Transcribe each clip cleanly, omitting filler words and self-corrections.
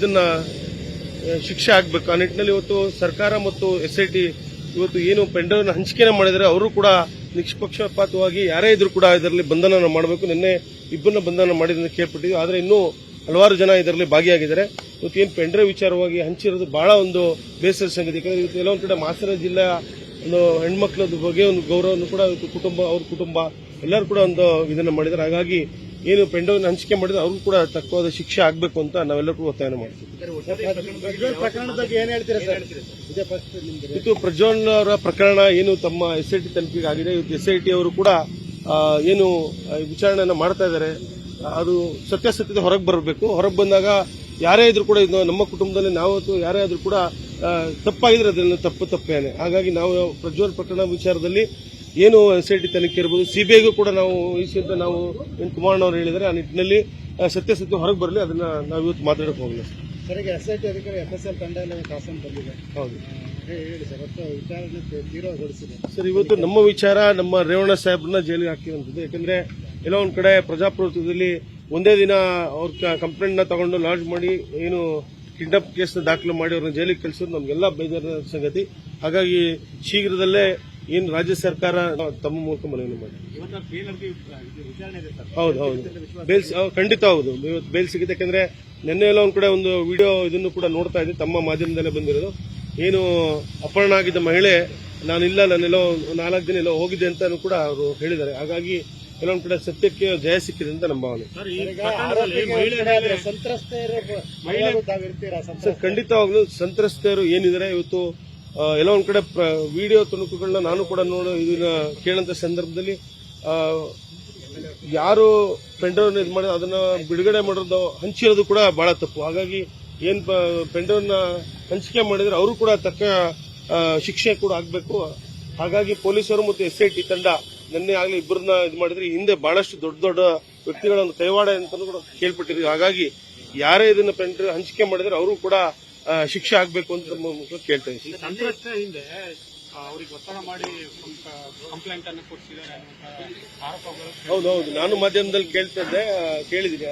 ಇದನ್ನ ಶಿಕ್ಷೆ ಆಗಬೇಕು. ಆ ನಿಟ್ಟಿನಲ್ಲಿ ಇವತ್ತು ಸರ್ಕಾರ ಮತ್ತು SIT ಇವತ್ತು ಏನು ಪೆಂಡ್ರೈವ್ನ ಹಂಚಿಕೆನ ಮಾಡಿದರೆ ಅವರು ಕೂಡ ನಿಷ್ಪಕ್ಷಪಾತವಾಗಿ ಯಾರೇ ಇದ್ರೂ ಕೂಡ ಇದರಲ್ಲಿ ಬಂಧನ ಮಾಡಬೇಕು. ನಿನ್ನೆ ಇಬ್ಬರನ್ನ ಬಂಧನ ಮಾಡಿದ ಕೇಳ್ಪಟ್ಟಿದ್ವಿ. ಆದರೆ ಇನ್ನೂ ಹಲವಾರು ಜನ ಇದರಲ್ಲಿ ಭಾಗಿಯಾಗಿದ್ದಾರೆ. ಇವತ್ತು ಏನು ಪೆಂಡ್ರೈವ್ ವಿಚಾರವಾಗಿ ಹಂಚಿರೋದು ಬಹಳ ಒಂದು ಬೇಸರ ಸಂಗತಿ. ಯಾಕಂದ್ರೆ ಇವತ್ತು ಕೆಲವೊಂದು ಕಡೆ ಹಾಸನ ಜಿಲ್ಲೆಯ ಒಂದು ಹೆಣ್ಮಕ್ಳದ ಬಗ್ಗೆ ಒಂದು ಗೌರವವನ್ನು ಕೂಡ ಕುಟುಂಬ ಅವ್ರ ಕುಟುಂಬ ಎಲ್ಲರೂ ಕೂಡ ಒಂದು ಇದನ್ನ ಮಾಡಿದ್ದಾರೆ. ಹಾಗಾಗಿ ಏನು ಪೆಂಡ್ರೈವ್ ಹಂಚಿಕೆ ಮಾಡಿದ್ರೆ ಅವ್ರಿಗೂ ಕೂಡ ತಕ್ಕವಾದ ಶಿಕ್ಷೆ ಆಗಬೇಕು ಅಂತ ನಾವೆಲ್ಲರೂ ಒತ್ತಾಯ ಮಾಡ್ತೀವಿ. ಇದು ಪ್ರಜ್ವಲ್ ಅವರ ಪ್ರಕರಣ ಏನು ತಮ್ಮ SIT ತನಿಖೆಗೆ ಆಗಿದೆ. ಇವತ್ತು SIT ಅವರು ಕೂಡ ಏನು ವಿಚಾರಣೆಯನ್ನ ಮಾಡ್ತಾ ಇದ್ದಾರೆ. ಅದು ಸತ್ಯಾಸತ್ಯತೆ ಹೊರಗೆ ಬರಬೇಕು. ಹೊರಗೆ ಬಂದಾಗ ಯಾರೇ ಇದ್ರೂ ಕೂಡ ಇದು ನಮ್ಮ ಕುಟುಂಬದಲ್ಲಿ ನಾವು ಯಾರೇ ಆದ್ರೂ ಕೂಡ ತಪ್ಪಾಗಿದ್ರೆ ಅದನ್ನು ತಪ್ಪೇನೆ. ಹಾಗಾಗಿ ನಾವು ಪ್ರಜ್ವಲ್ ಪ್ರಕರಣ ವಿಚಾರದಲ್ಲಿ ಏನು SIT ತನಿಖೆ ಇರಬಹುದು, CBIಗೂ ಕೂಡ ನಾವು ಅಂತ ನಾವು ಕುಮಾರ್ ಅವರು ಹೇಳಿದರೆ ಆ ನಿಟ್ಟಿನಲ್ಲಿ ಸತ್ಯಾಸತ್ಯ ಹೊರಗೆ ಬರಲಿ. ಅದನ್ನ ನಾವು ಇವತ್ತು ಮಾತಾಡಕ್ಕೆ ಹೋಗಲ್ಲ ಸರ್. ಈಗ SIT ಅಧಿಕಾರಿ FSL ತಂಡ ಎಲ್ಲ ಹಾಸನ ಬಂದಿದೆ. ಹೌದು ಹೇಳಿ ಸರ್, ವಿಚಾರಣೆ ತೀವ್ರಗೊಳಿಸಿದೆ ಸರ್. ಇವತ್ತು ನಮ್ಮ ವಿಚಾರ ನಮ್ಮ ರೇವಣ್ಣ ಸಾಹೇಬ್ರನ್ನ ಜೈಲಿಗೆ ಹಾಕಿರುವಂತದ್ದು. ಯಾಕಂದ್ರೆ ಎಲ್ಲೋ ಒಂದ್ ಕಡೆ ಪ್ರಜಾಪ್ರಭುತ್ವದಲ್ಲಿ ಒಂದೇ ದಿನ ಅವ್ರ ಕಂಪ್ಲೇಂಟ್ ನ ತಗೊಂಡು ಲಾಂಚ್ ಮಾಡಿ ಏನು ಕಿಡ್ನಾಪ್ ಕೇಸ್ ದಾಖಲು ಮಾಡಿ ಅವ್ರನ್ನ ಜೈಲಿಗೆ ಕಳಿಸೋದು ನಮ್ಗೆಲ್ಲ ಬೇಜಾರಿನ ಸಂಗತಿ. ಹಾಗಾಗಿ ಶೀಘ್ರದಲ್ಲೇ ಏನು ರಾಜ್ಯ ಸರ್ಕಾರ ತಮ್ಮ ಮೂಲಕ ಮನವಿ ಮಾಡಿ. ಹೌದು ಬೇಲ್ ಖಂಡಿತ ಹೌದು ಇವತ್ತು ಬೇಲ್ ಸಿಗುತ್ತೆ. ಯಾಕಂದ್ರೆ ನಿನ್ನೆ ಎಲ್ಲ ಒಂದ್ ಕಡೆ ಒಂದು ವಿಡಿಯೋ ಇದನ್ನು ಕೂಡ ನೋಡ್ತಾ ಇದ್ದೆ, ತಮ್ಮ ಮಾಧ್ಯಮದಲ್ಲೇ ಬಂದಿರೋದು. ಏನು ಅಪಹರಣ ಆಗಿದ್ದ ಮಹಿಳೆ ನಾನೆಲ್ಲೋ 4 ದಿನ ಎಲ್ಲೋ ಹೋಗಿದ್ದೆ ಅಂತ ಕೂಡ ಅವರು ಹೇಳಿದ್ದಾರೆ. ಹಾಗಾಗಿ ಕೆಲವೊಂದು ಕಡೆ ಸತ್ಯಕ್ಕೆ ಜಯ ಸಿಕ್ಕಿದೆ ಅಂತ ನಮ್ಮ ಭಾವನೆ. ಸರ್ ಖಂಡಿತವಾಗ್ಲೂ ಸಂತ್ರಸ್ತೆಯರು ಏನಿದ್ದಾರೆ ಇವತ್ತು ಎಲ್ಲ ಒಂದ್ ಕಡೆ ವಿಡಿಯೋ ತುಣುಕುಗಳನ್ನ ನಾನು ಕೂಡ ಇದನ್ನ ಕೇಳಂತ ಸಂದರ್ಭದಲ್ಲಿ ಯಾರು ಪೆಂಡ್ರೈವ್ನ ಇದು ಮಾಡಿ ಅದನ್ನ ಬಿಡುಗಡೆ ಮಾಡೋದು ಹಂಚಿರೋದು ಕೂಡ ಬಹಳ ತಪ್ಪು. ಹಾಗಾಗಿ ಏನ್ ಪೆಂಡ್ರೈವ್ನ ಹಂಚಿಕೆ ಮಾಡಿದ್ರೆ ಅವರು ಕೂಡ ತಕ್ಕ ಶಿಕ್ಷೆ ಕೂಡ ಆಗಬೇಕು. ಹಾಗಾಗಿ ಪೊಲೀಸರು ಮತ್ತು SIT ತಂಡ ನಿನ್ನೆ ಆಗ್ಲಿ ಇಬ್ಬರನ್ನ ಇದು ಮಾಡಿದ್ರೆ ಹಿಂದೆ ಬಹಳಷ್ಟು ದೊಡ್ಡ ವ್ಯಕ್ತಿಗಳ ಒಂದು ಕೈವಾಡ ಅಂತ ಕೂಡ ಕೇಳ್ಪಟ್ಟಿದ್ವಿ. ಹಾಗಾಗಿ ಯಾರೇ ಇದನ್ನ ಪೆಂಡ್ರೈವ್ ಹಂಚಿಕೆ ಮಾಡಿದ್ರೆ ಅವರು ಕೂಡ ಶಿಕ್ಷೆ ಆಗಬೇಕು ಅಂತ ಕೇಳ್ತಾ ಇದ್ದೀವಿ. ಸಂತ್ರಸ್ತೆ ಹಿಂದೆ ಅವರಿಗೆ ಒತ್ತಡ ಮಾಡಿ ಕಂಪ್ಲೇಂಟ್ ಅನ್ನು ಕೊಡಿಸಿದ್ದಾರೆ. ಹೌದೌದು, ನಾನು ಮಾಧ್ಯಮದಲ್ಲಿ ಕೇಳಿದ್ದೀನಿ.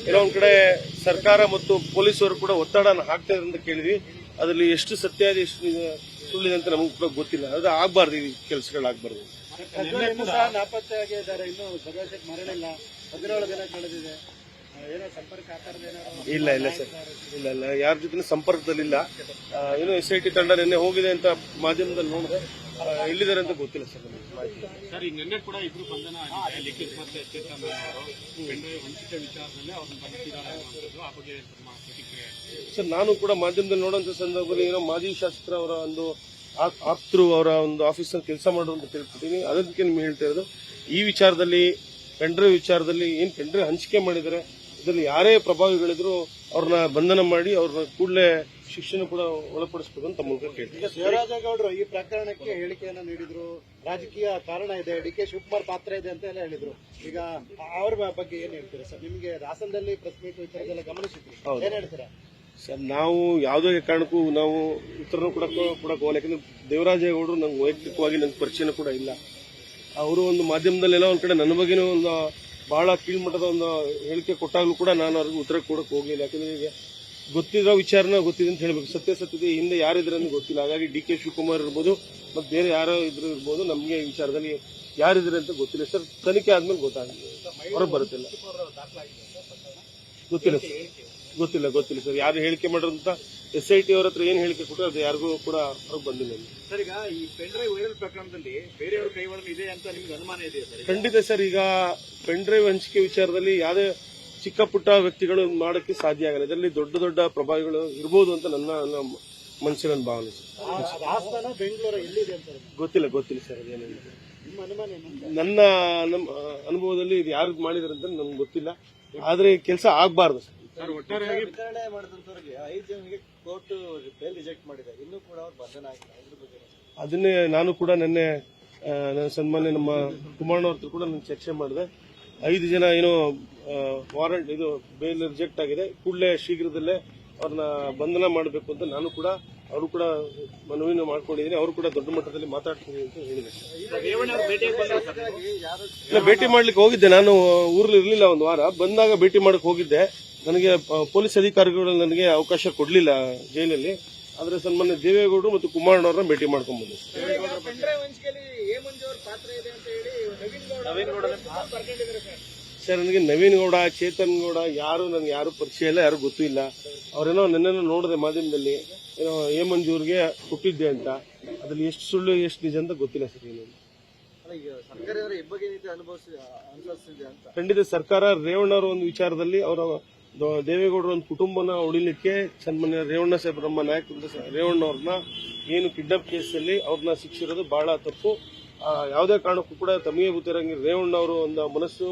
ಕೆಲವೊಂದ್ ಕಡೆ ಸರ್ಕಾರ ಮತ್ತು ಪೊಲೀಸರು ಕೂಡ ಒತ್ತಡನ ಹಾಕ್ತಾ ಇದ್ದಾರೆ ಅಂತ ಕೇಳಿದ್ವಿ. ಅದರಲ್ಲಿ ಎಷ್ಟು ಸತ್ಯ ಇದೆ ಎಷ್ಟು ಸುಳ್ಳಿದೆ ಅಂತ ನಮಗೂ ಕೂಡ ಗೊತ್ತಿಲ್ಲ. ಅದು ಆಗ್ಬಾರ್ದು, ಈ ಕೆಲಸಗಳಾಗಬಾರ್ದು. ನಾಪತ್ತೆ ಆಗಿದ್ದಾರೆ, ಇನ್ನು ಸಭಾಷಕ್ ಮರಳಿಲ್ಲ, 17 ದಿನ ಕಳೆದಿದೆ. ಏನೋ ಸಂಪರ್ಕ ಇಲ್ಲ ಸರ್, ಇಲ್ಲ ಯಾರ ಜೊತೆ ಸಂಪರ್ಕದಲ್ಲಿಲ್ಲ. ಏನೋ SIT ತಂಡ ನಿನ್ನೆ ಹೋಗಿದೆ ಅಂತ ಮಾಧ್ಯಮದಲ್ಲಿ ನೋಡಿದ್ರೆ ಎಲ್ಲಿದ್ದಾರೆ ಅಂತ ಗೊತ್ತಿಲ್ಲ ಸರ್. ಸರ್ ಈಗ ನಿನ್ನೆ ಕೂಡ ಇಬ್ರು ಬಂಧನ ಆಗಿದೆ, ಲಿಖಿತ್ ಮತ್ತೆ ಚೇತನ್ ಅವರು ಪೆಂಡ್ರೈವ್ ಹಂಚಿಕೆ ವಿಚಾರದಲ್ಲಿ ಅವ್ರನ್ನ ಬಂಧಿಸಿದ್ದಾರೆ ಅನ್ನುವಂಥದ್ದು. ಆ ಬಗ್ಗೆ ಪ್ರತಿಕ್ರಿಯೆ ಸರ್, ನಾನು ಕೂಡ ಮಾಧ್ಯಮದಲ್ಲಿ ನೋಡುವಂತ ಸಂದರ್ಭದಲ್ಲಿ ಏನೋ ಮಾಜಿ ಶಾಸಕರ ಅವರ ಒಂದು ಆಪ್ತರು ಅವರ ಒಂದು ಆಫೀಸಲ್ಲಿ ಕೆಲಸ ಮಾಡುವಂತ ತಿಳ್ಕೊತೀನಿ. ಅದಕ್ಕೆ ನಿಮ್ಗೆ ಹೇಳ್ತಾ ಇರೋದು, ಈ ವಿಚಾರದಲ್ಲಿ ಪೆಂಡ್ರೈವ್ ವಿಚಾರದಲ್ಲಿ ಏನ್ ಪೆಂಡ್ರೈವ್ ಹಂಚಿಕೆ ಮಾಡಿದರೆ ಇದರಲ್ಲಿ ಯಾರೇ ಪ್ರಭಾವಿಗಳಿದ್ರು ಅವ್ರನ್ನ ಬಂಧನ ಮಾಡಿ ಅವ್ರನ್ನ ಕೂಡಲೇ ಶಿಕ್ಷಣ ಕೂಡ ಒಳಪಡಿಸಬೇಕು ಅಂತ ಮೂಲಕ ಕೇಳ್ತೀವಿ. ದೇವರಾಜೇಗೌಡರು ಈ ಪ್ರಕರಣಕ್ಕೆ ಹೇಳಿಕೆಯನ್ನು ನೀಡಿದ್ರು, ರಾಜಕೀಯ ಕಾರಣ ಇದೆ, DK ಶಿವಕುಮಾರ್ ಪಾತ್ರ ಇದೆ ಅಂತ ಎಲ್ಲ ಹೇಳಿದ್ರು. ಈಗ ಅವ್ರ ಬಗ್ಗೆ ಏನ್ ಹೇಳ್ತೀರಾ ಸರ್? ನಿಮಗೆ ಹಾಸನದಲ್ಲಿ ಪ್ರೆಸ್ ಮೀಟ್ ವಿಚಾರದೆಲ್ಲ ಗಮನಿಸಿದ್ರಿ, ಏನ್ ಹೇಳ್ತೀರಾ ಸರ್? ನಾವು ಯಾವುದೇ ಕಾರಣಕ್ಕೂ ನಾವು ಉತ್ತರನೂ ಕೊಡಕ್ಕೆ ಹೋಗಲ್ಲ. ಯಾಕಂದ್ರೆ ದೇವರಾಜೇಗೌಡರು ನಂಗೆ ವೈಯಕ್ತಿಕವಾಗಿ ನಂಗೆ ಪರಿಚಯನೂ ಕೂಡ ಇಲ್ಲ. ಅವರು ಒಂದು ಮಾಧ್ಯಮದಲ್ಲೆಲ್ಲ ಒಂದ್ ಕಡೆ ನನ್ನ ಬಗ್ಗೆನೂ ಒಂದು ಬಹಳ ಕೀಳ್ಮಟ್ಟದ ಒಂದು ಹೇಳಿಕೆ ಕೊಟ್ಟಾಗ್ಲೂ ಕೂಡ ನಾನು ಅವ್ರಿಗೆ ಉತ್ತರ ಕೊಡಕ್ಕೆ ಹೋಗ್ಲಿಲ್ಲ. ಯಾಕಂದ್ರೆ ಈಗ ಗೊತ್ತಿರೋ ವಿಚಾರನ ಗೊತ್ತಿದೆ ಅಂತ ಹೇಳ್ಬೇಕು. ಸತ್ಯಾಸತ್ಯತೆ ಹಿಂದೆ ಯಾರಿದ್ರೆ ಅಂತ ಗೊತ್ತಿಲ್ಲ. ಹಾಗಾಗಿ DK ಶಿವಕುಮಾರ್ ಇರ್ಬೋದು ಮತ್ತೆ ಬೇರೆ ಯಾರೋ ಇದ್ರು ಇರ್ಬೋದು, ನಮಗೆ ಈ ವಿಚಾರದಲ್ಲಿ ಯಾರಿದ್ರೆ ಅಂತ ಗೊತ್ತಿಲ್ಲ ಸರ್. ತನಿಖೆ ಆದ್ಮೇಲೆ ಗೊತ್ತಾಗಿದೆ, ಹೊರಗೆ ಬರುತ್ತಿಲ್ಲ. ಗೊತ್ತಿಲ್ಲ ಸರ್, ಯಾರು ಹೇಳಿಕೆ ಮಾಡಿರೋಂತ SIT ಅವ್ರ ಹತ್ರ ಏನ್ ಹೇಳಿಕೆ ಕೊಟ್ಟರು ಅದು ಯಾರಿಗೂ ಕೂಡ ಹೊರಗೆ ಬಂದಿಲ್ಲ. ಸರ್, ಈಗ ಈ ಪೆಂಡ್ರೈವ್ ವೈರಲ್ ಪ್ರಕರಣದಲ್ಲಿ ಬೇರೆಯವ್ರ ಕೈವಾಡ ಇದೆ ಅಂತ ನಿಮ್ಗೆ ಅನುಮಾನ ಇದೆ ಸರ್? ಖಂಡಿತ ಸರ್. ಈಗ ಪೆಂಡ್ರೈವ್ ಹಂಚಿಕೆ ವಿಚಾರದಲ್ಲಿ ಯಾವುದೇ ಚಿಕ್ಕ ಪುಟ್ಟ ವ್ಯಕ್ತಿಗಳು ಮಾಡೋಕ್ಕೆ ಸಾಧ್ಯ ಆಗಲ್ಲ. ಇದರಲ್ಲಿ ದೊಡ್ಡ ಪ್ರಭಾವಿಗಳು ಇರಬಹುದು ಅಂತ ನನ್ನ ಮನಸ್ಸಿನ ಭಾವನೆ ಸರ್. ಹಾಸನ ಬೆಂಗಳೂರು ಎಲ್ಲಿದೆ ಅಂತ ಗೊತ್ತಿಲ್ಲ ಸರ್. ಅದೇನಿಲ್ಲ, ನಿಮ್ಮ ಅನುಮಾನ ಏನು? ನನ್ನ ಅನುಭವದಲ್ಲಿ ಇದು ಯಾರು ಮಾಡಿದಾರೆ ಅಂತ ನಮ್ಗೆ ಗೊತ್ತಿಲ್ಲ. ಆದ್ರೆ ಕೆಲಸ ಆಗಬಾರ್ದು ಸರ್. ಒಟ್ಟಾರೆಯಾಗಿ ವಿಚಾರಣೆ ಮಾಡಿದಂತವರಿಗೆ 5 ಜನರಿಗೆ ಕೋರ್ಟ್ ಬೇಲ್ ರಿಜೆಕ್ಟ್ ಮಾಡಿದೆ, ಇನ್ನೂ ಕೂಡ ಅವ್ರು ಬಂಧನ ಆಗಿಲ್ಲ. ಇದ್ರ ಬಗ್ಗೆ ಅದನ್ನೇ ನಾನು ಕೂಡ ನಿನ್ನೆ ಸನ್ಮಾನ್ಯ ನಮ್ಮ ಕುಮಾರ್ ಅವ್ರ ಕೂಡ ನಾನು ಚರ್ಚೆ ಮಾಡಿದೆ. 5 ಜನ ಏನೋ ವಾರಂಟ್ ಇದು ಬೇಲ್ ರಿಜೆಕ್ಟ್ ಆಗಿದೆ, ಕೂಡಲೇ ಶೀಘ್ರದಲ್ಲೇ ಅವ್ರನ್ನ ಬಂಧನ ಮಾಡಬೇಕು ಅಂತ ನಾನು ಕೂಡ ಅವರು ಕೂಡ ಮನವಿನ ಮಾಡ್ಕೊಂಡಿದ್ದೀನಿ. ಅವರು ಕೂಡ ದೊಡ್ಡ ಮಟ್ಟದಲ್ಲಿ ಮಾತಾಡ್ತೀನಿ ಅಂತ ಹೇಳಿದ್ದಾರೆ. ಭೇಟಿ ಮಾಡ್ಲಿಕ್ಕೆ ಹೋಗಿದ್ದೆ, ನಾನು ಊರಲ್ಲಿ ಇರ್ಲಿಲ್ಲ, ಒಂದು ವಾರ ಬಂದಾಗ ಭೇಟಿ ಮಾಡಕ್ ಹೋಗಿದ್ದೆ. ನನಗೆ ಪೊಲೀಸ್ ಅಧಿಕಾರಿಗಳು ನನಗೆ ಅವಕಾಶ ಕೊಡಲಿಲ್ಲ ಜೈಲಲ್ಲಿ. ಆದರೆ ಸನ್ಮಾನ್ಯ ದೇವೇಗೌಡರು ಮತ್ತು ಕುಮಾರಣ್ಣವ್ರನ್ನ ಭೇಟಿ ಮಾಡ್ಕೊಂಡು ಬಂದೆ. ಸರ್, ನನಗೆ ನವೀನ್ ಗೌಡ, ಚೇತನ್ ಗೌಡ ನನಗೆ ಯಾರು ಪರಿಚಯ ಇಲ್ಲ, ಯಾರು ಗೊತ್ತೂ ಇಲ್ಲ. ಅವರೇನೋ ನನ್ನನ್ನು ನೋಡಿದೆ ಮಾಧ್ಯಮದಲ್ಲಿ, ಏನೋ ಎ ಮಂಜೂರ್ಗೆ ಕೊಟ್ಟಿದ್ದೆ ಅಂತ. ಅದ್ರಲ್ಲಿ ಎಷ್ಟು ಸುಳ್ಳು ಎಷ್ಟು ನಿಜ ಅಂತ ಗೊತ್ತಿಲ್ಲ ಸರ್. ಏನು ಖಂಡಿತ ಸರ್ಕಾರ ರೇವಣ್ಣವರ ಒಂದು ವಿಚಾರದಲ್ಲಿ ಅವರ ದೇವೇಗೌಡರ ಒಂದು ಕುಟುಂಬನ ಉಳಿಲಿಕ್ಕೆ ಸನ್ಮಾನ್ಯ ರೇವಣ್ಣ ಸಾಹೇಬ್ ನಮ್ಮ ನಾಯಕರಿಂದ ರೇವಣ್ಣವ್ರನ್ನ ಏನು ಕಿಡ್ನಾಪ್ ಕೇಸಲ್ಲಿ ಅವ್ರನ್ನ ಶಿಕ್ಷಿರೋದು ಬಹಳ ತಪ್ಪು. ಯಾವುದೇ ಕಾರಣಕ್ಕೂ ಕೂಡ ತಮಗೆ ಗೊತ್ತಿರಂಗೆ ರೇವಣ್ಣವರು ಒಂದು ಮನಸ್ಸು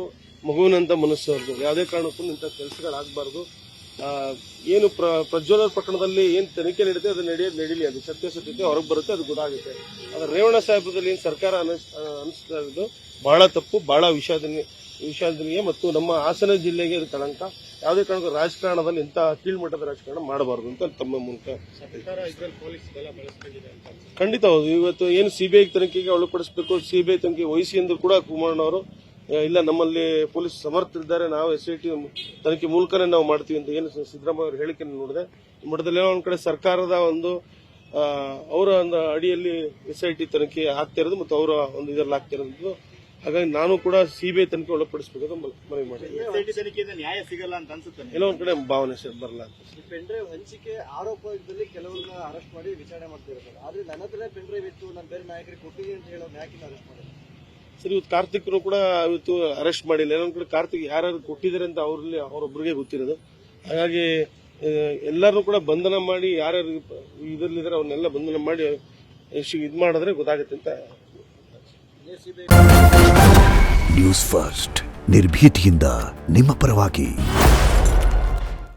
ಮಗುವಿನಂತ ಮನಸ್ಸು ಅವ್ರದ್ದು. ಯಾವುದೇ ಕಾರಣಕ್ಕೂ ಇಂಥ ಕೆಲಸಗಳಾಗಬಾರ್ದು. ಏನು ಪ್ರಜ್ವಲ ಪ್ರಕರಣದಲ್ಲಿ ಏನು ತನಿಖೆ ನಡೀತೆ ಅದು ನಡೀಲಿ, ಅದು ಸತ್ಯಾಸತ್ಯತೆ ಹೊರಗೆ ಬರುತ್ತೆ, ಅದು ಗೊತ್ತಾಗುತ್ತೆ. ಆದರೆ ರೇವಣ್ಣ ಸಾಹೇಬ್ರದಲ್ಲಿ ಏನು ಸರ್ಕಾರ ಅನಿಸ್ತಾ ಇರೋದು ಬಹಳ ತಪ್ಪು, ಬಹಳ ವಿಷಾದನೀಯ ಮತ್ತು ನಮ್ಮ ಹಾಸನ ಜಿಲ್ಲೆಗೆ ಇದು ಕಳಂಕ. ಯಾವುದೇ ಕಾರಣಕ್ಕೂ ರಾಜಕಾರಣದಲ್ಲಿ ಇಂಥ ಕೀಳ್ಮಟ್ಟದ ರಾಜಕಾರಣ ಮಾಡಬಾರದು ಅಂತ ತಮ್ಮ ಮೂಲಕ ಖಂಡಿತ ಹೌದು. ಇವತ್ತು ಏನು ಸಿಬಿಐ ತನಿಖೆಗೆ ಒಳಪಡಿಸಬೇಕು, ಸಿಬಿಐ ತನಿಖೆ ವಹಿಸಿ ಎಂದು ಕೂಡ ಕುಮಾರಣ್ಣವರು ಇಲ್ಲ, ನಮ್ಮಲ್ಲಿ ಪೊಲೀಸ್ ಸಮರ್ಥರಿದ್ದಾರೆ, ನಾವು SIT ತನಿಖೆ ಮೂಲಕನೇ ನಾವು ಮಾಡ್ತೀವಿ ಅಂತ ಏನು ಸಿದ್ದರಾಮಯ್ಯ ಅವರ ಹೇಳಿಕೆಯನ್ನು ನೋಡಿದೆ. ಮಠದಲ್ಲಿ ಒಂದ್ ಕಡೆ ಸರ್ಕಾರದ ಒಂದು ಅವರ ಒಂದು ಅಡಿಯಲ್ಲಿ SIT ತನಿಖೆ ಆಗ್ತಾ ಇರೋದು ಮತ್ತು ಅವರ ಒಂದು ಇದರಲ್ಲಿ ಆಗ್ತಾ ಇರೋದು. ಹಾಗಾಗಿ ನಾನು ಕೂಡ ಸಿಬಿಐ ತನಿಖೆ ಒಳಪಡಿಸಬೇಕು ಮನವಿ ಮಾಡಿದ್ದೀನಿ. ನ್ಯಾಯ ಸಿಗಲ್ಲ ಅಂತ ಅನ್ಸುತ್ತೆ. ಎಲ್ಲೋ ಒಂದ್ ಕಡೆ ಭಾವನೆ ಸರ್ ಬರಲ್ಲ ಅಂತ. ಪೆನ್ಡ್ರೈವ್ ಹಂಚಿಕೆ ಆರೋಪದಲ್ಲಿ ಕೆಲವರನ್ನ ಅರೆಸ್ಟ್ ಮಾಡಿ ವಿಚಾರಣೆ ಮಾಡ್ತಿರ್ತಾರೆ. ಆದ್ರೆ ನನ್ನ ಹತ್ರ ಪೆನ್ಡ್ರೈವ್ ಇತ್ತು, ನಾನು ಬೇರೆ ನಾಯಕರಿಗೆ ಕೊಟ್ಟಿದ್ದೀನಿ ಅಂತ ಹೇಳೋ ಯಾಕೆ ಅರೆಸ್ಟ್ ಮಾಡಿಲ್ಲ ಸರ್? ಇವತ್ತು ಕಾರ್ತಿಕ್ನು ಕೂಡ ಇವತ್ತು ಅರೆಸ್ಟ್ ಮಾಡಿಲ್ಲ. ಎಲ್ಲೊಂದ್ ಕಡೆ ಕಾರ್ತಿಕ್ ಯಾರ್ಯಾರು ಕೊಟ್ಟಿದ್ದಾರೆ ಅಂತ ಅವರೊಬ್ಬರಿಗೆ ಗೊತ್ತಿರೋದು. ಹಾಗಾಗಿ ಎಲ್ಲರನ್ನೂ ಕೂಡ ಬಂಧನ ಮಾಡಿ ಯಾರ್ಯಾರು ಇದರಲ್ಲಿದ್ದಾರೆ ಅವನ್ನೆಲ್ಲ ಬಂಧನ ಮಾಡಿ ಇದು ಮಾಡಿದ್ರೆ ಗೊತ್ತಾಗುತ್ತೆ ಅಂತ. ನ್ಯೂಸ್ ಫಸ್ಟ್ ನಿರ್ಭೀತಿಯಿಂದ ನಿಮ್ಮ ಪರವಾಗಿ.